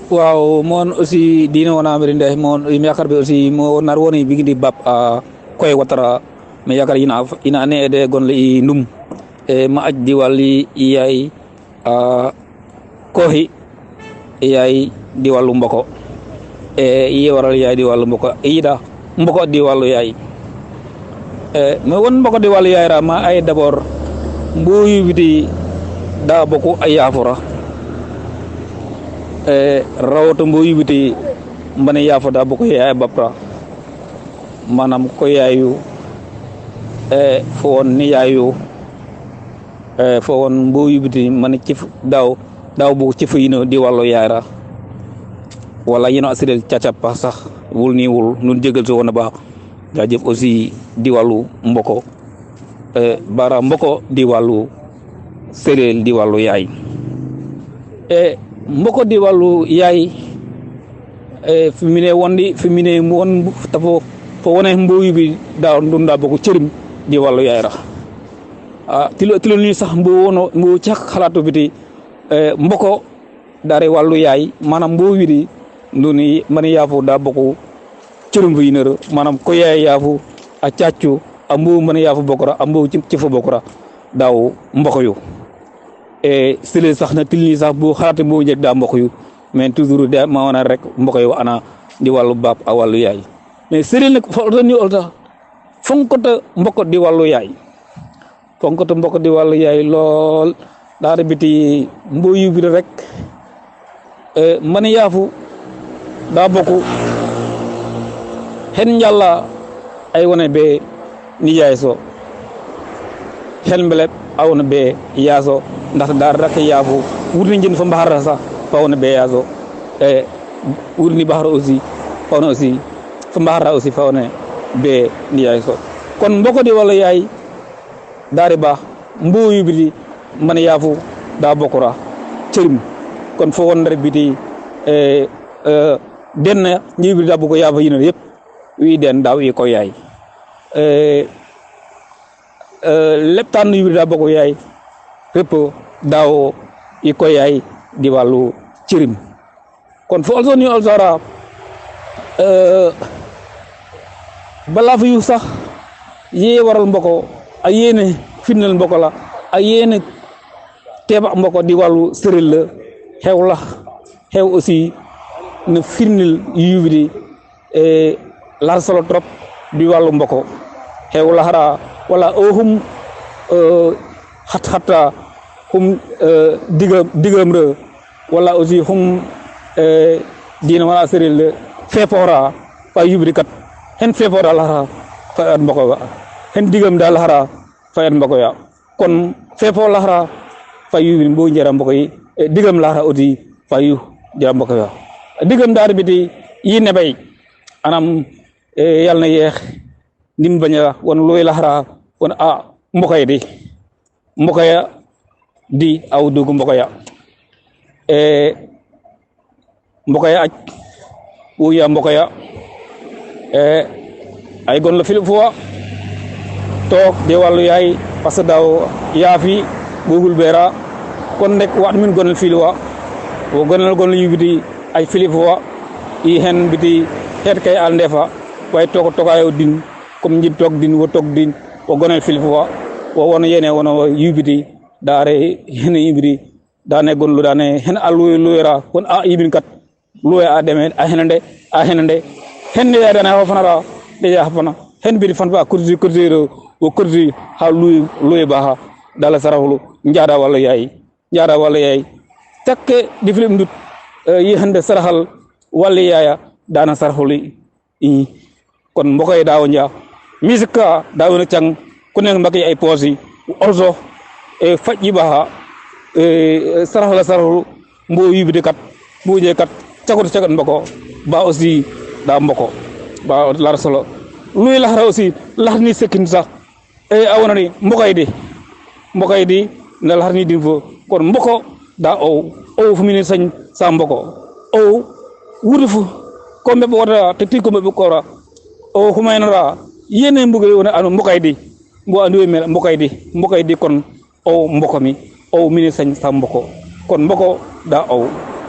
waaw mon aussi dina wona mirinde mon yakar be aussi mo nar woni bigindi bab a koy watara me yakar ina ne ede gonle i ndum e ma aj diwali iyai a kohi iyai diwalu mboko e iye waral yaay diwalu mboko ida mboko diwalu yaay me won mboko diwalu yaay ra ma ay d'abord mbuyu biti da boku ayafora rawato mbuyu biti mbane yafoda boku yaay bapra manam ko yaayu fo won ni yaayu fo won mbuyu biti man ci daw bu ci fuyino di wallo yaara wala yino asidel cacapa sax wul ni wul nun jegal so wona ba jajef aussi di walu mboko bara mboko di walu serel di walu yaay mboko di walu yaay fimine wondi fimine won tafo fo wona mbuyu bi daw ndunda boko cerim di walu yaayra tilo ni sax mbu wono mbu ci xalato biti mboko dare walu yaay manam mbo wiri nduni mani yafu da boko cerim bu yinero manam ko yaay yafu a ciaccu ambu mani yafu bokora ambu ci fo bokora daw mboko yu sele sax na tilni sax bu xalaate mbo ñek da mboko yu mais toujours de ma wona rek mboko yu ana di walu bab a walu yaay mais sele nak fo ni olta fonkoto mboko di walu yaay fonkoto mboko di walu yaay lol daara biti mboyu bi rek man yaafu da bokku hen njalla ay wona be ni yaay so hen mbele awna be yaaso ndax daara rek yaafu wurni jinn fa mbaara sa fa wona be yaaso wurni bahara aussi fa wona aussi fa mbaara aussi fa wona be ni yaay so kon mboko di wala yaay daari ba mboyu bi man yaafu da bokura cerim kon fo won biti den ñibi da boko yaafa yino yep wi den daw yi ko yaay leptan ñibi da boko yaay rep daw yi ko yaay di walu cerim kon fo also ni alsara bala fu yu sax ye waral mboko ay yene final mboko la ay yene teba mboko di walu serel la xew la xew aussi ne firnil yubidi la solo trop di walu mboko xew la hara wala ohum hatta hum digam re wala aussi hum dina wala serel le fepora fa yubidi kat hen fepora la hara fa mboko hen digam dal hara fa mboko ya kon fepo la hara fayu mbo njara mboko yi digam la odi fayu jara mboko ya digam dar biti yine bay anam yalna yeex nim baña won loy la hara won mboko yi mboko ya di aw dugu mboko ya mboko ya aj wu ya mboko ya ay gon la fil fo tok de walu yaay parce daw yaafi bugul bera kon nek wat min gonal filwa wo gonal gon yubidi ay filifwa i hen biti het kay al ndefa way toko tokayo din comme njib tok din wo tok din wo gonal filifwa wo wona yene wona yubidi dare hen yubidi dane gonlu dane hen alu luera kon yibin kat luwe a deme a henande hen ya dana hofanara de ya hafana hen bi fan ba kurzi wo kurzi ha luwe ba dala sarahulu njara wala yaay takke diflim dut yi hande sarahal wala yaaya dana sarahuli kon mbokay dawo nja misika dawo na cang ku nek mbakay ay posi orzo faji ba sarahulu mbo yibide kat mbuje kat cagat mboko ba aussi da mboko ba lar solo luy lahara aussi lahni sekin sax awonani mbokay di na lahni dinfo kon mboko da o fu mini sañ sa mboko o wudufu ko mbe wada te ti ko mbe ko ra o humaynara yene mbugay wona anu mbokay di mbo andu me mbokay di kon o mboko mi o mini sañ sa mboko kon mboko da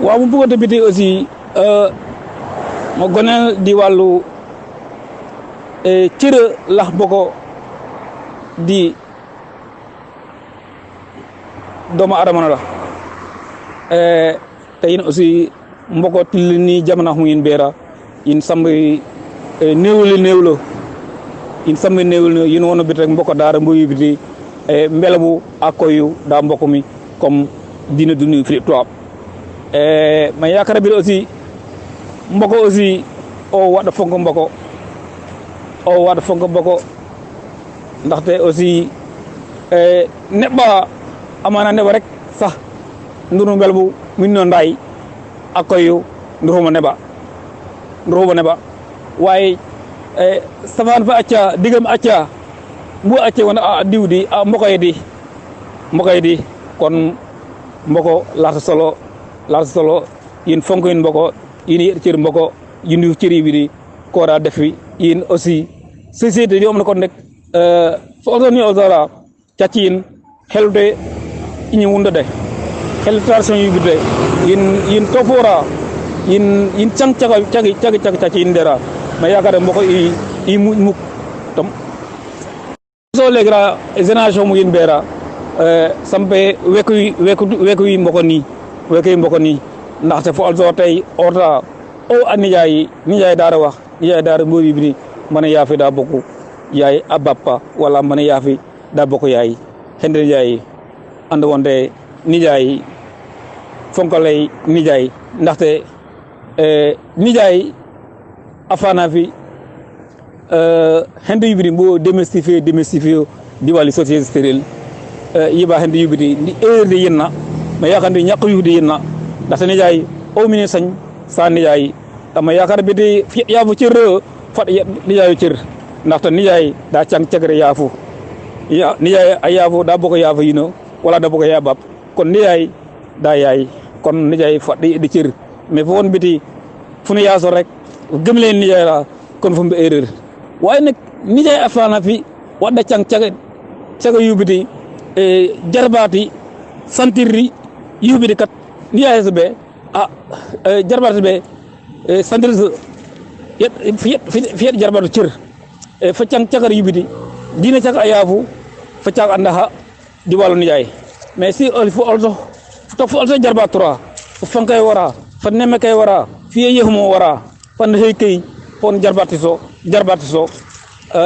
waaw mu bëggoon biti aussi mo gonel di wàllu cere lax boko di doomu adama la te yin aussi mboko tilli ni jamana hu yin beera yin sambi newlo yin sambi newlo yin wono bit rek mboko daara mboyu biti mbelabu akoyu da mboko mi comme dina dunu fi toab ma yakara bi aussi mboko aussi o wada fonko mboko ndaxte aussi neba amana neba rek sax ndunu mbelabu min no nday akoyu nduruma neba waaye safaan fa acca digam acca bu acce wona a diwdi a mbokoy di kon mboko laata solo yin fonko yin mboko yin yer cër mboko yin yu cëri bi di ko da def wi yin aussi société yi am na kon nek fo ni ozara cacin xelude ñi wunda de xel tradition yu bi de yin topora yin cang cagi cacin dera ma yaakaar mboko i muk tam so legra génération mu yin beera sampe weku yi mboko ni ndaxte fo also tey orta o a nijaay daara wax nijaay daara mbori bi ni mana yaafi da bokku yaay a bappa wala mana yaafi da bokku yaay hende nijaay and wonde nijaay fonkalay nijaay ndaxte nijaay afana fi hende yibiri mbo démystifier di wali société stérile yiba hende yibiri ndi heure yenna ma yakandi ñak yude yenna ndaxte nijaay o mini sañ sa nijaay dama yakar bi di yaafu cër fat nijaayu cër ndaxte nijaay da cang cagre yaafu nijaay ay yaafu da boko yaafu yino wala da boko ya bab kon nijaay da yaay kon nijaay fat di cër mais fo won biti fu nu yaaso rek gëm leen nijaay la kon fu mbe erreur waaye nag nijaay afana fi wadda cang caga yubiti jarbaati santirri yubiti kat nijaay be jarbaati be santir fi jarbaatu cër fa cang cagar yubiti dina caga ayaafu fa caga andaha di wàllu nijaay mais si il faut also jarbaat tura fa fankay wara fa nemme kay wara fiye yehumo wara fan hey kay fon jarbaati so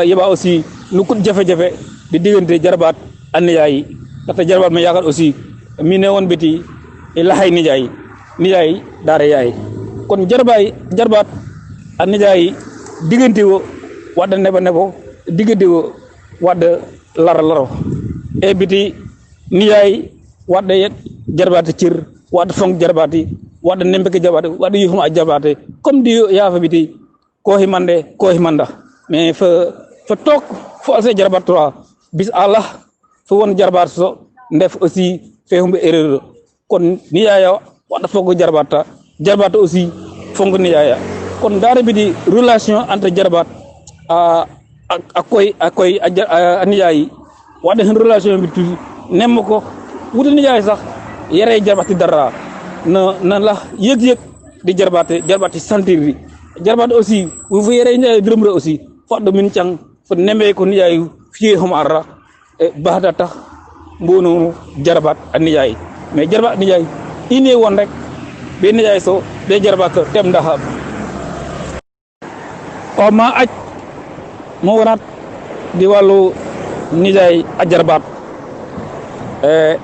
yeba aussi nu kut jafe-jafe di diggante jarbaat ak nijaay ndaxte jarbaat ma yaakaar aussi mi ne woon biti laxay nijaay daara yaay kon jarbaat ak nijaay diggante wo wadda nebo diggante wo wadda laro e biti nijaay wadda jarbaati cir wadda fonk jarbaati wadda nembeke jarbaati wadda yufuma a jarbaate comme di yaafa biti ko himanda mais fa took fo alse jarbaat 3 bis Allah fo won jarbaat so ndef aussi fe humbe erreur kon niyaaya wadda fogo jarbaata aussi fongo niyaaya kon daara bi di relation entre jarbaat akoy niyaay wadda hen relation bi tuuti nemm ko wuta niyaay sax yere jarbaati dara na la yëg di jarbaati sentir bi jarbaat aussi wu fu yere niyaay dërëm re aussi foddo min cang fo nembe ko niyaay fiye hum arra bahda tax mbono jarbaat ak niyaay mais jarbaat niyaay ine won rek be niyaay so be jarbaat tem ndaxa o ma aj mo wonat di wàllu nijaay a jarbaat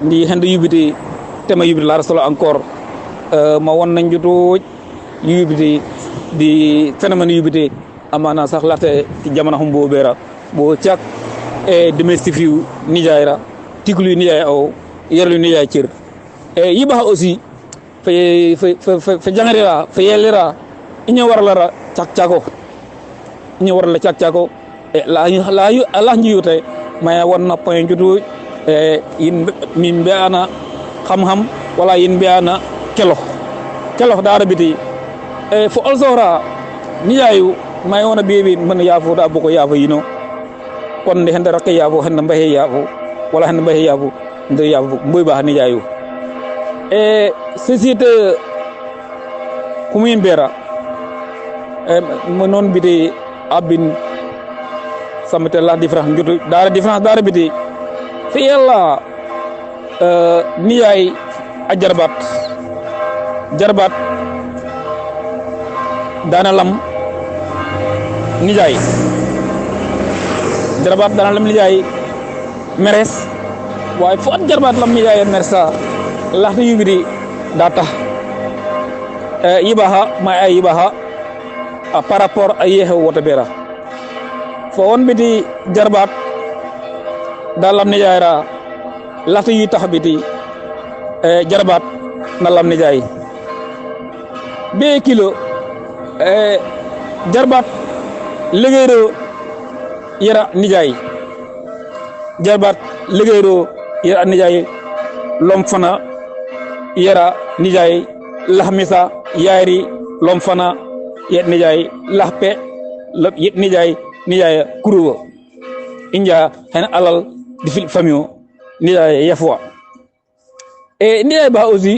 ndi hende yubiti tema yubiti la solo encore ma won nañ jutuuj yubiti di phénomène yubiti amana sax laate ci jamana hum bo beera bo cak e démystifier nijaay ra tiklu nijaay o yerlu nijaay cër yiba aussi fa jangarira fa yelira iño warlara cak-cako e la njiyute maya wonna point jutuuj yin min mbi'ana xam-xam wala yin mbi'ana kelo daara biti fo alsora nijaayu may wona beebi man yaafo da boko yaafo yino kon de hende rakke yaafo hende mbahe yaafo wala hende mbahe yaafo nder yaafo mboy ba nijaayu société humin bera non biti abin samete la différence njutu dara différence dara biti fi yalla niyay a jarbat dana lam nijaay jarbat dana lam nijaay meres waaye fo jarbat lam nijaay mersa laxta yubidi data yibaha ma ay yibaha par rapport a yehe wota bera fo won biti jarbat da lam nijaay ra laxta yu tax biti jarbat na lam nijaay be kilo jarbat liggéeyro yara nijaay jarbat liggéeyro yara nijaay lom fana yara nijaay lahmisa yaari lom fana yet nijaay lahpe yet nijaay kuruwo inja hen alal di fil famio nijaay yafwa nijaay ba aussi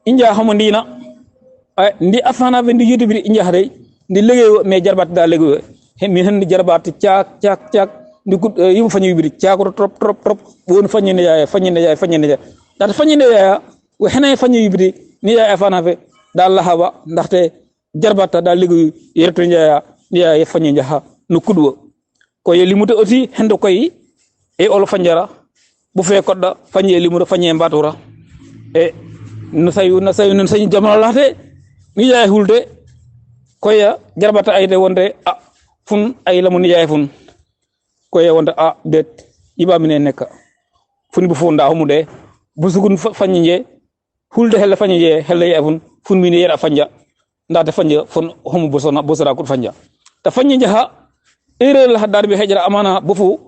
inja hamondina ndi afana be ndi youtube inja hare ndi liggéeyo mais jarbat da liggéeyo mi hen jarbat caak ndi gud yimu fañi yibiri caako trop won fañi nijaay data fañi nijaay wo hena fañi yibiri nijaay afana fe da lahaba ndaxte jarbata da liggéeyo yerto nijaay fañi jaha no kudwo ko ye limuta aussi hendo koy olo fanjara bu fe kodda fañi limuta fañi mbatura no sayu non sañi jamono laxte nijaay hulde koya jarbata ayde wonde fun ay lamu nijaay fun koya wonde det iba mine nekka fun bu fonda humude busugun fañi je hulde helle fañi je helle yefun fun mini yera fanja ndate fanja fon homu bosora ko fanja ta fañi jaha erreur la darbi hejra amana bofu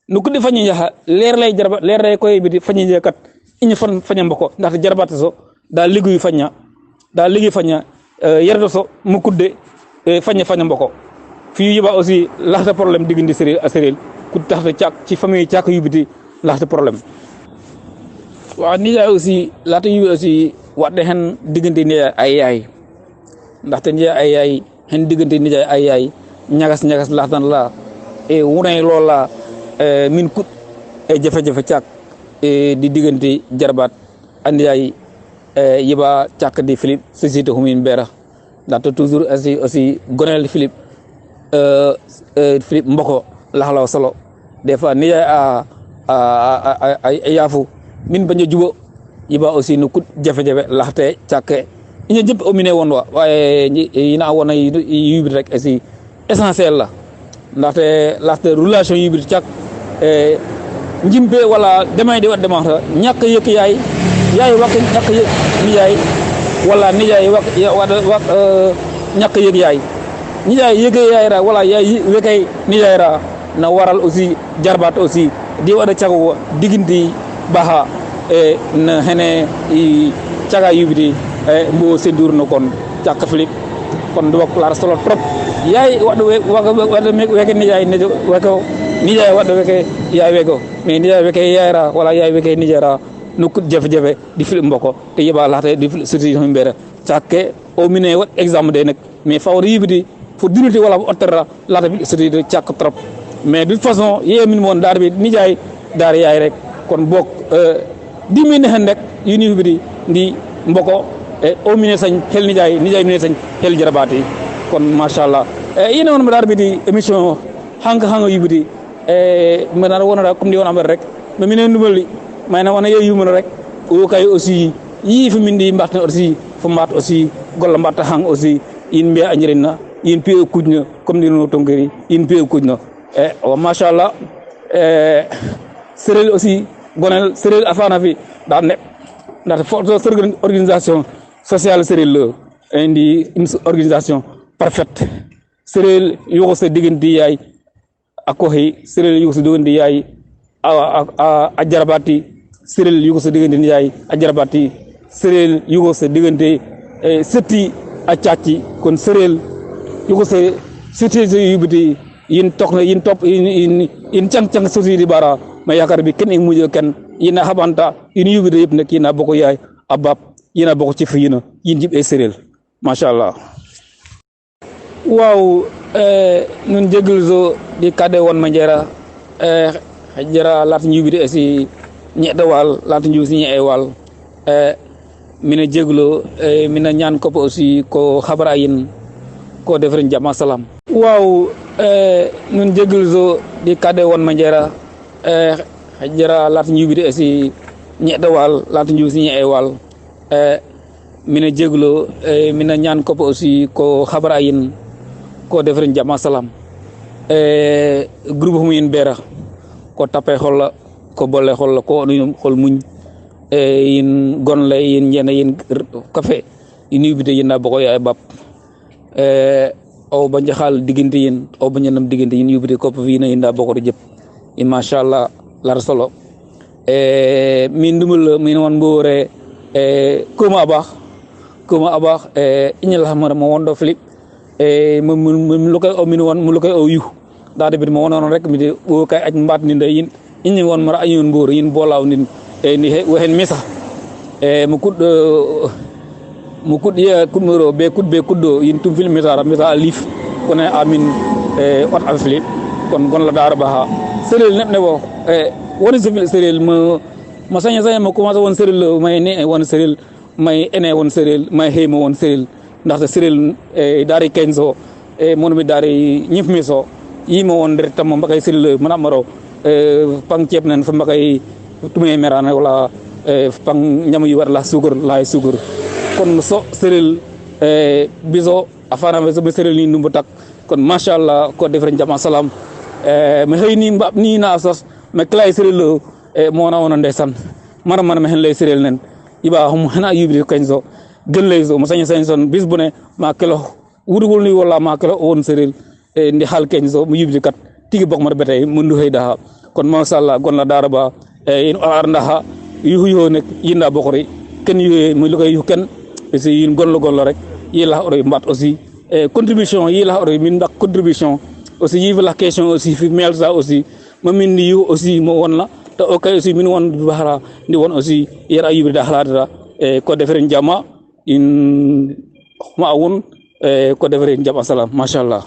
no kudde fañi jaha leer lay koy bi fañi je kat iñu fan faña mboko ndate jarbata so da liggéey faña yerdo so mu kudde faña mboko fi yiba aussi laxta problème digindi serel ku taxta ciak ci famille ciak yubiti laxta problème wa ni aussi laxta yubi aussi wadde hen digindi ni ay yaay ndaxte ni ay yaay hen digindi ni ay yaay ñagas laxtan la wunay lola min kut jafe ciak di digindi jarbat andi yaay yiba ciak di Philippe société humin bera ndaxte toujours aussi gonel Philippe mboko laxlaw solo des fois ni a yafu min baña jubo yiba aussi no kut jafe-jafe laxte ciak ina jep o mine won wa waye ina wona yubi rek aussi essentiel la ndaxte laxte relation yubi ciak njimbe wala demay di wadde ma ñak yek yaay wak ñak yek nijaay wala nijaay wak ñak yek yaay nijaay yek yaay ra wala yaay wekay nijaay ra na waral aussi jarbat aussi di wada ciago diginti baha na hene ciaga yubidi mbo sendur no kon ciak Philippe kon do ko la solo trop yaay wada weke nijaay ne weko nijaay wada weke yaay weko mais nijaay weke yaay ra wala yaay weke nijaay ra no kut jafe-jafe di fil mboko te yeba laxte di fil situation mbere ciakke o mine wat exemple de nak mais fawri yibidi fo dunité wala ottara laxte bi situation ciak trop mais de toute façon yemin won dar bi nijaay dar yaay rek kon bok di mine hen rek yuni yibidi ndi mboko o mine sañ hel nijaay mine sañ hel jarabati kon machallah yene won dar bi di émission hanga yibidi menar wona comme di won am rek me mine ndumali mayna wona yeyumo rek o kay aussi yi fu mindi mbatna aussi fu mat aussi golla mbatta hang aussi in mbiya anjirina in piyo kujna comme ni no tongeri in piyo kujna o machallah serel aussi gonel serel afana fi da ne ndax forte organisation sociale serel le indi une organisation parfaite serel yugo se digenti yaay akohi serel yugo se digenti yaay a jarabati serel yugo se digenti yaay a jarabati serel yugo se digenti setti a ciati kon serel yugo se setti yubiti yin tokna yin top in cang society bara ma yakar bi ken mujo ken yina habanta yin yubiti yep nak yina boko yaay abab yina boko ci fiyina yin jib e serel macha allah. waaw nun jeglu so di kade won ma jera jera lat njubide asi ñedda wal lat nju si ñe wal mina jeglu mina ñaan ko aussi ko xabara yin ko defren jama salam. waaw nun jeglu so di kade won ma jera jera lat njubide asi ñedda wal lat nju si ñe wal mina jeglu mina ñaan ko aussi ko xabara yin ko defren jama salam. Groupe Humin Bera ko tapé xol ko bolé xol ko xol muñ yin gon lay yin ñene yin café yin bité yin na bako yaay bab o ba jaxal digënté yin o ba ñanam digënté yin yubité ko fi na yin da bako jëp inshallah lar solo min dumul min won boore kuma abax iñal hamara mo wondo flip mum lu koy o min won mu lu koy o yu daade bi mo wonon rek mi de o kay aj mbat ni ndey yin inni won mara ayun boor yin bolaw nin ni hen misa mu kud ya kumero be kuddo yin tum film misa alif kono amin ot afli kon gon la daara ba serel nebne bo woni serel ma saña ma commencé won serel may ne won serel may ene won serel may heymo won serel ndax serel daari kenzo mon mi daari ñif miso yimo won der tam mbakay serel mana maro pang ciep nan fa mbakay tumé merana wala pang ñam yu war la sugar kon so serel biso afana be so serel ni ndumbu tak kon machallah ko defre jama salam me heyni mbab ni na sos me clay serel mo na won ndesan mara me hen lay serel nen iba hum hana yubi kenzo gën lay so mo sañ son bis bu ne ma kilo wudugul ni wala ma kilo won serel ndi hal kenzo mu yubi kat tigi bok mar betay mu ndu heyda kon machallah gon la dara ba in arnda yu nek yinda bokori ken yu mu lu koy yu ken ci yin gon la rek yi la oro mbat aussi contribution yi la oro min dak contribution aussi yi la question aussi fi mel ça aussi ma min yu aussi mo won la te okay aussi min won bahara ndi won aussi yera yubi da halada ko deferen jama in ma won ko deferen jama salam machallah.